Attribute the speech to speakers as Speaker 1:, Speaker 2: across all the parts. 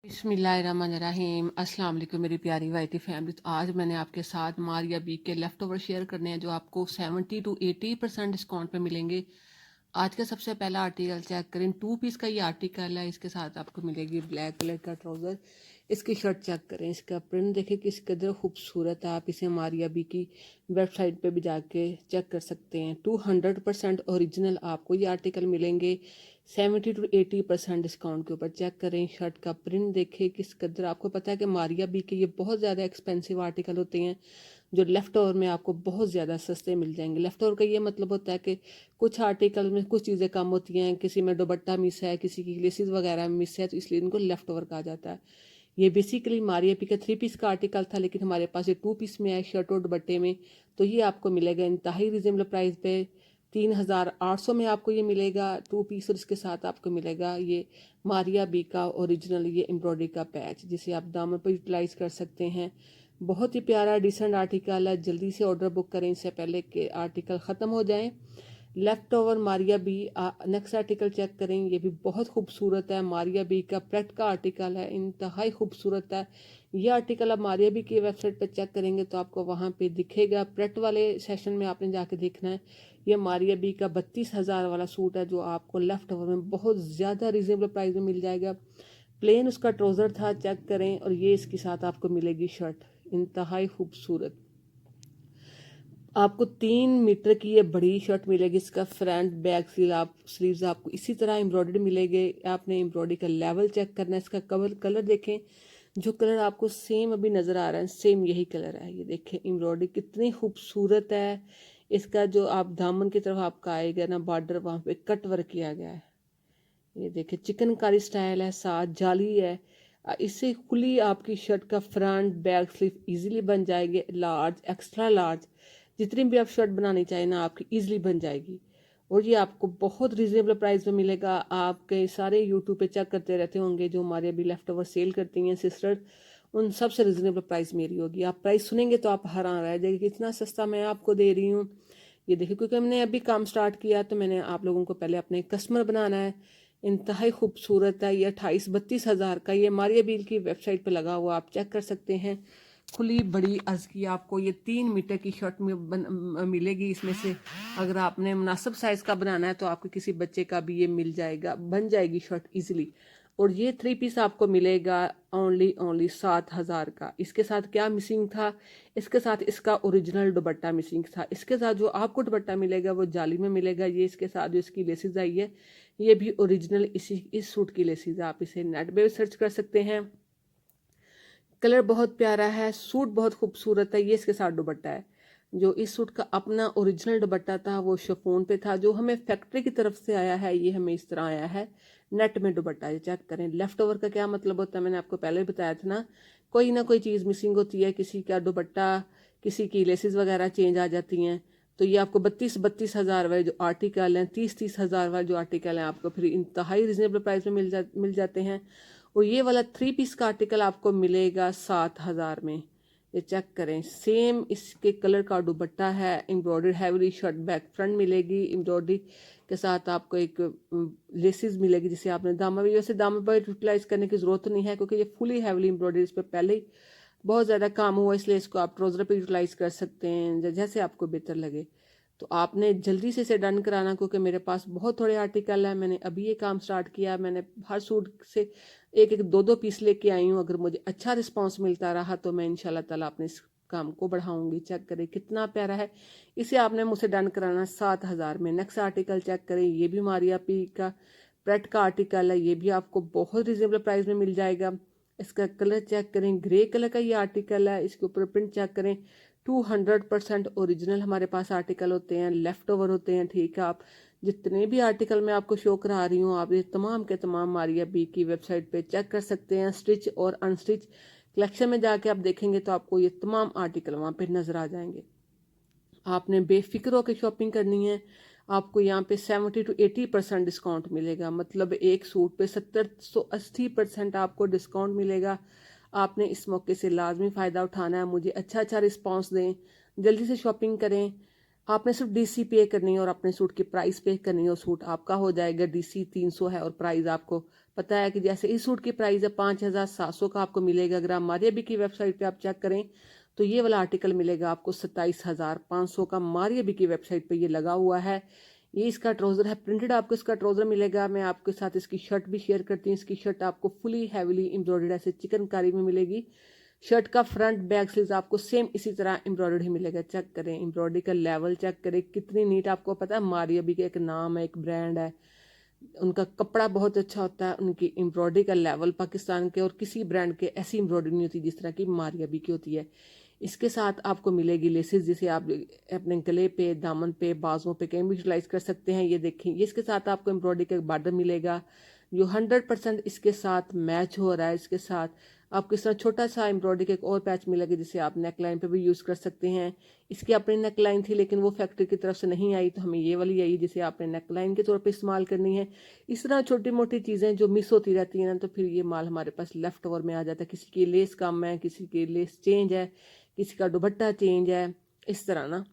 Speaker 1: बिस्मिल्लाहिर्रहमानिर्रहीम। अस्सलाम वालेकुम मेरी प्यारी वाइटी फैमिली। तो आज मैंने आपके साथ मारिया बी के लेफ़्ट ओवर शेयर करने हैं जो आपको 70 to 80% डिस्काउंट पे मिलेंगे। आज का सबसे पहला आर्टिकल चेक करें, 2 पीस का ये आर्टिकल है। इसके साथ आपको मिलेगी ब्लैक कलर का ट्राउज़र। इसकी शर्ट चेक करें, इसका प्रिंट देखें किस कदर खूबसूरत है। आप इसे मारिया बी की वेबसाइट पे भी जाके चेक कर सकते हैं। 200% ओरिजिनल आपको ये आर्टिकल मिलेंगे 70 to 80% डिस्काउंट के ऊपर। चेक करें शर्ट का प्रिंट देखें किस कदर। आपको पता है कि मारिया बी के ये बहुत ज़्यादा एक्सपेंसिव आर्टिकल होते हैं जो लेफ़्ट ओवर में आपको बहुत ज़्यादा सस्ते मिल जाएंगे। लेफ़्ट ओवर का ये मतलब होता है कि कुछ आर्टिकल में कुछ चीज़ें कम होती हैं, किसी में दुपट्टा मिस है, किसी की लेसिस वगैरह मिस है, तो इसलिए इनको लेफ़्ट ओवर कहा जाता है। ये बेसिकली मारिया पी का 3 पीस का आर्टिकल था, लेकिन हमारे पास ये 2 पीस में है शर्ट और दुपट्टे में। तो ये आपको मिलेगा इंतहाई रिजनेबल प्राइस पे 3800 में आपको ये मिलेगा 2 पीस। और इसके साथ आपको मिलेगा ये मारिया बी का ओरिजिनल ये एम्ब्रॉयडरी का पैच, जिसे आप दामन पर यूटिलाइज कर सकते हैं। बहुत ही प्यारा डिसेंट आर्टिकल है। जल्दी से ऑर्डर बुक करें इससे पहले कि आर्टिकल ख़त्म हो जाए। Left over Maria B. Next article check करें, ये भी बहुत खूबसूरत है। मारिया बी का प्रेट का आर्टिकल है, इंतहाई खूबसूरत है। ये आर्टिकल आप मारिया बी की वेबसाइट पर चेक करेंगे तो आपको वहाँ पे दिखेगा। प्रेट वाले सेशन में आपने जाके देखना है। ये मारिया बी का 32,000 वाला सूट है जो आपको लेफ्ट ओवर में बहुत ज़्यादा रिजनेबल प्राइस में मिल जाएगा। प्लेन उसका ट्राउज़र था, चेक करें। और ये इसके साथ आपको मिलेगी शर्ट, इंतहाई खूबसूरत। आपको 3 मीटर की ये बड़ी शर्ट मिलेगी। इसका फ्रंट बैक स्लीव्स आपको इसी तरह एम्ब्रॉयडरी मिलेगी। आपने एम्ब्रॉयडरी का लेवल चेक करना है। इसका कलर देखें, जो कलर आपको सेम अभी नज़र आ रहा है सेम यही कलर है। ये देखें एम्ब्रॉयडरी कितनी खूबसूरत है। इसका जो आप दामन की तरफ आपका आएगा ना बॉर्डर, वहाँ पे कट वर्क किया गया है। ये देखिए चिकनकारी स्टाइल है, साथ जाली है। इससे खुली आपकी शर्ट का फ्रंट बैक स्लीव इजीली बन जाएगी। लार्ज, एक्स्ट्रा लार्ज, जितनी भी आप शर्ट बनानी चाहें ना आपकी इजीली बन जाएगी। और ये आपको बहुत रिजनेबल प्राइस में मिलेगा। आपके सारे यूट्यूब पे चेक करते रहते होंगे जो हमारे अभी लेफ्ट ओवर सेल करती हैं सिस्टर, उन सबसे रिजनेबल प्राइस मेरी होगी। आप प्राइस सुनेंगे तो आप हैरान रह जाएंगे कि इतना सस्ता मैं आपको दे रही हूँ। ये देखिए, क्योंकि हमने अभी काम स्टार्ट किया तो मैंने आप लोगों को पहले अपने कस्टमर बनाना है। इंतहाई खूबसूरत है। ये 28-32 हज़ार का ये मारिया बील की वेबसाइट पे लगा हुआ, आप चेक कर सकते हैं। खुली बड़ी अर्ज की आपको ये 3 मीटर की शर्ट में मिलेगी। इसमें से अगर आपने मुनासिब साइज़ का बनाना है तो आपके किसी बच्चे का भी ये मिल जाएगा, बन जाएगी शर्ट इजीली। और ये 3 पीस आपको मिलेगा ओनली 7,000 का। इसके साथ क्या मिसिंग था, इसके साथ इसका ओरिजिनल दुपट्टा मिसिंग था। इसके साथ जो आपको दुपट्टा मिलेगा वो जाली में मिलेगा। ये इसके साथ जो इसकी लेसिस आई है ये भी ओरिजिनल इस सूट की लेसिस है। आप इसे नेट पे सर्च कर सकते हैं। कलर बहुत प्यारा है, सूट बहुत खूबसूरत है। ये इसके साथ दुपट्टा है। जो इस सूट का अपना ओरिजिनल दुपट्टा था वो शिफॉन पे था, जो हमें फैक्ट्री की तरफ से आया है ये हमें इस तरह आया है नेट में दुपट्टा। ये चेक करें। लेफ्ट ओवर का क्या मतलब होता है, मैंने आपको पहले भी बताया था ना कोई चीज़ मिसिंग होती है, किसी का दुपट्टा, किसी की लेसिस वगैरह चेंज आ जाती हैं। तो ये आपको 32-32 हज़ार वाले जो आर्टिकल हैं, 30-30 हज़ार वाले जो आर्टिकल हैं आपको फिर इंतहाई रिजनेबल प्राइस में मिल जाते हैं। और ये वाला 3 पीस का आर्टिकल आपको मिलेगा 7,000 में। ये चेक करें, सेम इसके कलर का दुपट्टा है, embroidery heavy shirt back front मिलेगी। एम्ब्रॉयडरी के साथ आपको एक लेसिस मिलेगी जिसे आपने दामा भी, वैसे दामा पर यूटिलाइज करने की ज़रूरत नहीं है क्योंकि ये फुली हैवी एम्ब्रॉयडरी इस पर पहले ही बहुत ज़्यादा काम हुआ, इसलिए इसको आप ट्राउज़र पे यूटिलाइज कर सकते हैं जैसे आपको बेहतर लगे। तो आपने जल्दी से इसे डन कराना क्योंकि मेरे पास बहुत थोड़े आर्टिकल हैं। मैंने अभी ये काम स्टार्ट किया। मैंने हर सूट से एक एक दो दो पीस लेके आई हूँ। अगर मुझे अच्छा रिस्पांस मिलता रहा तो मैं इंशाल्लाह ताला अपने इस काम को बढ़ाऊंगी। चेक करें कितना प्यारा है। इसे आपने मुझसे डन कराना 7,000 में। नेक्स्ट आर्टिकल चेक करें, ये भी मारिया पी का प्रेट का आर्टिकल है। ये भी आपको बहुत रिजनेबल प्राइस में मिल जाएगा। इसका कलर चेक करें, ग्रे कलर का ये आर्टिकल है। इसके ऊपर प्रिंट चेक करें, 200% ओरिजिनल हमारे पास आर्टिकल होते हैं, लेफ्ट ओवर होते हैं। ठीक है, आप जितने भी आर्टिकल मैं आपको शो करा रही हूँ आप ये तमाम के तमाम मारिया बी की वेबसाइट पे चेक कर सकते हैं। स्टिच और अनस्टिच कलेक्शन में जाके आप देखेंगे तो आपको ये तमाम आर्टिकल वहाँ पे नज़र आ जाएंगे। आपने बेफिक्र होकर शॉपिंग करनी है। आपको यहाँ पे 70 to 80% डिस्काउंट मिलेगा। मतलब एक सूट पे 70-80% आपको डिस्काउंट मिलेगा। आपने इस मौके से लाजमी फ़ायदा उठाना है। मुझे अच्छा अच्छा रिस्पांस दें, जल्दी से शॉपिंग करें। आपने सिर्फ डीसी पे करनी है और अपने सूट की प्राइस पे करनी है और सूट आपका हो जाएगा। डीसी 300 है और प्राइस आपको पता है कि जैसे इस सूट की प्राइस है 5700 का आपको मिलेगा। अगर आप मारिया बी की वेबसाइट पे आप चेक करें तो ये वाला आर्टिकल मिलेगा आपको 27,500 का। मारिया बी की वेबसाइट पे ये लगा हुआ है। ये इसका ट्राउजर है प्रिंटेड, आपको इसका ट्राउजर मिलेगा। मैं आपके साथ इसकी शर्ट भी शेयर करती हूँ। इसकी शर्ट आपको फुली हैवीली एम्ब्रॉयडर्ड ऐसे चिकनकारी में मिलेगी। शर्ट का फ्रंट बैक स्लीव्स आपको सेम इसी तरह एम्ब्रॉयडर्ड ही मिलेगा। चेक करें एम्ब्रॉयडरी का लेवल, चेक करें कितनी नीट। आपको पता है मारिया बी का एक नाम है, एक ब्रांड है, उनका कपड़ा बहुत अच्छा होता है। उनकी एम्ब्रॉयडरी का लेवल पाकिस्तान के और किसी ब्रांड के ऐसी एम्ब्रॉयडरी नहीं होती जिस तरह की मारिया बी की होती है। इसके साथ आपको मिलेगी लेसेस, जिसे आप अपने गले पे, दामन पे, बाजुओं पे कहीं भी यूटिलाइज कर सकते हैं। ये देखें, ये इसके साथ आपको एम्ब्रॉयडरी का बॉर्डर मिलेगा जो 100% इसके साथ मैच हो रहा है। इसके साथ आपको इस तरह छोटा सा एम्ब्रॉयडरी का एक और पैच मिलेगा जिसे आप नेक लाइन पे भी यूज़ कर सकते हैं। इसकी अपनी नेक लाइन थी लेकिन वो फैक्ट्री की तरफ से नहीं आई, तो हमें ये वाली आई जिसे आपने नेक लाइन के तौर पे इस्तेमाल करनी है। इस तरह छोटी मोटी चीज़ें जो मिस होती रहती हैं ना, तो फिर ये माल हमारे पास लेफ्ट ओवर में आ जाता है। किसी की लेस कम है, किसी की लेस चेंज है, किसी का दुपट्टा चेंज है, इस तरह ना,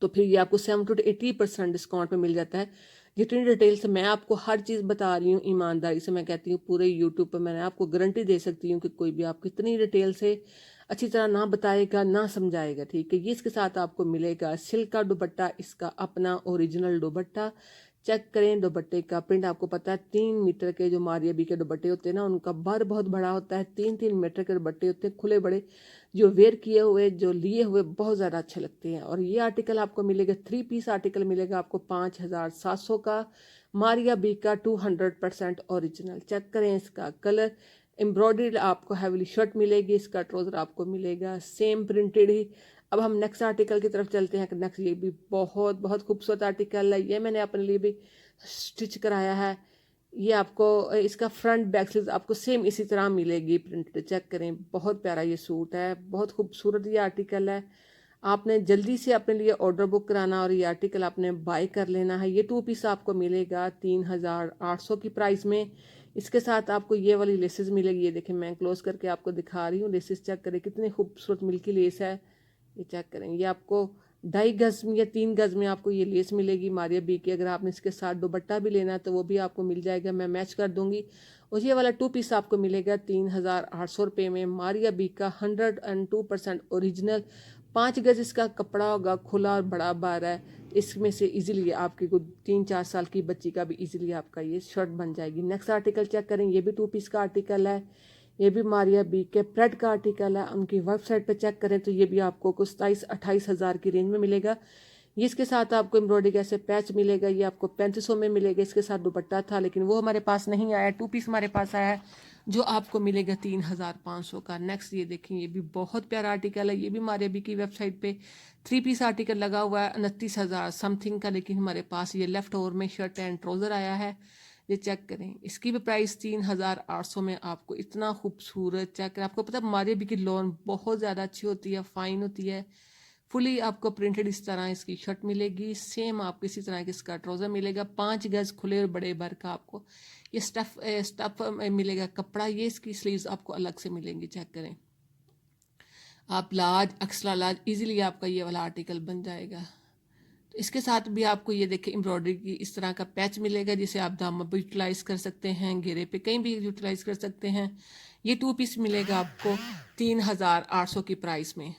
Speaker 1: तो फिर ये आपको 70 to 80% डिस्काउंट में मिल जाता है। जितनी डिटेल से मैं आपको हर चीज़ बता रही हूँ, ईमानदारी से मैं कहती हूँ पूरे यूट्यूब पर मैंने आपको गारंटी दे सकती हूँ कि कोई भी आपको इतनी डिटेल से अच्छी तरह ना बताएगा, ना समझाएगा। ठीक है, ये इसके साथ आपको मिलेगा सिल्क का दुपट्टा, इसका अपना ओरिजिनल दुपट्टा। चेक करें दुपट्टे का प्रिंट, आपको पता है 3 मीटर के जो मारिया बी के दुपट्टे होते हैं ना, उनका भर बहुत बड़ा होता है। 3-3 मीटर के दुपट्टे होते हैं, खुले बड़े, जो वेयर किए हुए, जो लिए हुए बहुत ज़्यादा अच्छे लगते हैं। और ये आर्टिकल आपको मिलेगा 3 पीस आर्टिकल मिलेगा आपको 5700 का। मारिया बी का 200% ओरिजिनल। चेक करें इसका कलर, एम्ब्रॉयडरी आपको हैवीली शर्ट मिलेगी, इसका ट्राउजर आपको मिलेगा सेम प्रिंटेड ही। अब हम नेक्स्ट आर्टिकल की तरफ चलते हैं। नेक्स्ट ये भी बहुत बहुत खूबसूरत आर्टिकल है, ये मैंने अपने लिए भी स्टिच कराया है। ये आपको इसका फ्रंट बैक स्लीव्स आपको सेम इसी तरह मिलेगी प्रिंटेड। चेक करें, बहुत प्यारा ये सूट है, बहुत खूबसूरत ये आर्टिकल है। आपने जल्दी से अपने लिए ऑर्डर बुक कराना और ये आर्टिकल आपने बाय कर लेना है। ये 2 पीस आपको मिलेगा 3800 की प्राइस में। इसके साथ आपको ये वाली लेसेस मिलेगी। ये देखें, मैं क्लोज करके आपको दिखा रही हूँ लेसेस। चेक करें कितनी खूबसूरत मिल्की लेस है। ये चेक करें, ये आपको 2.5 गज में या 3 गज में आपको ये लेस मिलेगी मारिया बी की। अगर आपने इसके साथ दुपट्टा भी लेना है तो वो भी आपको मिल जाएगा, मैं मैच कर दूंगी। और ये वाला 2 पीस आपको मिलेगा 3800 रुपये में। मारिया बी का 102% ओरिजिनल 5 गज इसका कपड़ा होगा, खुला और बड़ा बार है। इसमें से इजीली आपकी कोई 3-4 साल की बच्ची का भी इजीली आपका ये शर्ट बन जाएगी। नेक्स्ट आर्टिकल चेक करें, ये भी 2 पीस का आर्टिकल है। ये भी मारिया बी के प्रेड का आर्टिकल है। उनकी वेबसाइट पे चेक करें तो ये भी आपको कुछ 27-28 हज़ार की रेंज में मिलेगा। ये इसके साथ आपको एम्ब्रॉयडरी का ऐसे पैच मिलेगा, ये आपको 3500 में मिलेगा। इसके साथ दुपट्टा था लेकिन वो हमारे पास नहीं आया। 2 पीस हमारे पास आया है जो आपको मिलेगा 3500 का। नेक्स्ट ये देखें, ये भी बहुत प्यारा आर्टिकल है। ये भी मारिया बी की वेबसाइट पे 3 पीस आर्टिकल लगा हुआ है 29,000 समथिंग का, लेकिन हमारे पास ये लेफ्ट ओवर में शर्ट एंड ट्राउज़र आया है। ये चेक करें, इसकी भी प्राइस 3800 में आपको इतना खूबसूरत। चेक करें, आपको पता है मारिया बी की लॉन बहुत ज़्यादा अच्छी होती है, फाइन होती है। फुली आपको प्रिंटेड इस तरह इसकी शर्ट मिलेगी, सेम आपको इसी तरह की इसका ट्राउज़र मिलेगा। 5 गज खुले और बड़े भर का आपको ये स्टफ मिलेगा कपड़ा। ये इसकी स्लीव्स आपको अलग से मिलेंगी। चेक करें, आप लार्ज, एक्स्ट्रा लार्ज, इजीली आपका ये वाला आर्टिकल बन जाएगा। तो इसके साथ भी आपको ये देखिए एम्ब्रॉयडरी की इस तरह का पैच मिलेगा जिसे आप दामन पर यूटिलाइज कर सकते हैं, घेरे पे कहीं भी यूटिलाइज कर सकते हैं। ये 2 पीस मिलेगा आपको 3800 की प्राइस में।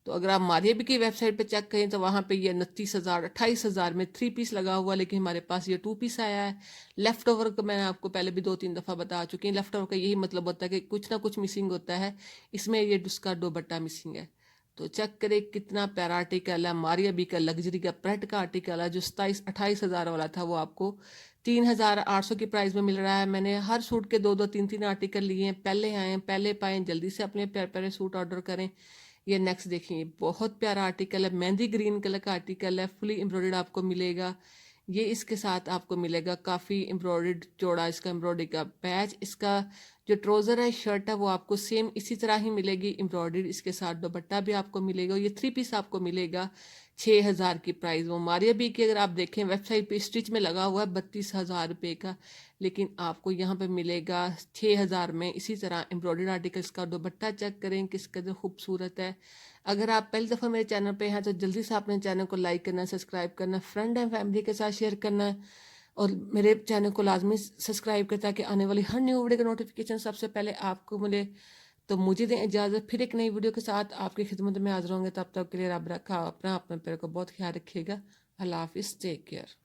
Speaker 1: तो अगर आप मारिया बी की वेबसाइट पे चेक करें तो वहाँ पे ये 29,000 28,000 में 3 पीस लगा हुआ, लेकिन हमारे पास ये 2 पीस आया है। लेफ्ट ओवर का मैंने आपको पहले भी 2-3 दफ़ा बता चुकी हूँ। लेफ्ट ओवर का यही मतलब होता है कि कुछ ना कुछ मिसिंग होता है, इसमें ये उसका दुपट्टा मिसिंग है। तो चेक करें कितना प्यारा आर्टिकल है। मारिया बी का लग्जरी का प्रेट का आर्टिकल है जो 27-28 हज़ार वाला था, वो आपको 3800 की प्राइस में मिल रहा है। मैंने हर सूट के 2-2 3-3 आर्टिकल लिए हैं। पहले आए पहले पाएँ, जल्दी से अपने प्यारे प्यारे सूट ऑर्डर करें। ये नेक्स्ट देखिए, बहुत प्यारा आर्टिकल है, मेहंदी ग्रीन कलर का आर्टिकल है, फुली एम्ब्रॉयडर्ड आपको मिलेगा। ये इसके साथ आपको मिलेगा काफ़ी एम्ब्रॉयडर्ड चौड़ा इसका एम्ब्रॉयडरी का पैच। इसका जो ट्राउज़र है, शर्ट है, वो आपको सेम इसी तरह ही मिलेगी एम्ब्रॉयडर्ड। इसके साथ दुपट्टा भी आपको मिलेगा। ये 3 पीस आपको मिलेगा 6,000 की प्राइस। वो मारिया बी की अगर आप देखें वेबसाइट पे स्टिच में लगा हुआ है 32,000 रुपये का, लेकिन आपको यहाँ पे मिलेगा 6,000 में। इसी तरह एम्ब्रॉयडर्ड आर्टिकल्स का दुपट्टा चेक करें किस कदर खूबसूरत है। अगर आप पहली दफ़ा मेरे चैनल पे हैं तो जल्दी से अपने चैनल को लाइक करना, सब्सक्राइब करना, फ्रेंड एंड फैमिली के साथ शेयर करना है, और मेरे चैनल को लाजमी सब्सक्राइब करें ताकि आने वाली हर न्यू वीडियो का नोटिफिकेशन सबसे पहले आपको मिले। तो मुझे दें इजाज़त, फिर एक नई वीडियो के साथ आपकी खिदमत में हाजिर होंगे। तब तक के लिए रब रखा अपना अपने पैर को बहुत ख्याल रखिएगा। अल्लाह हाफिज़, टेक केयर।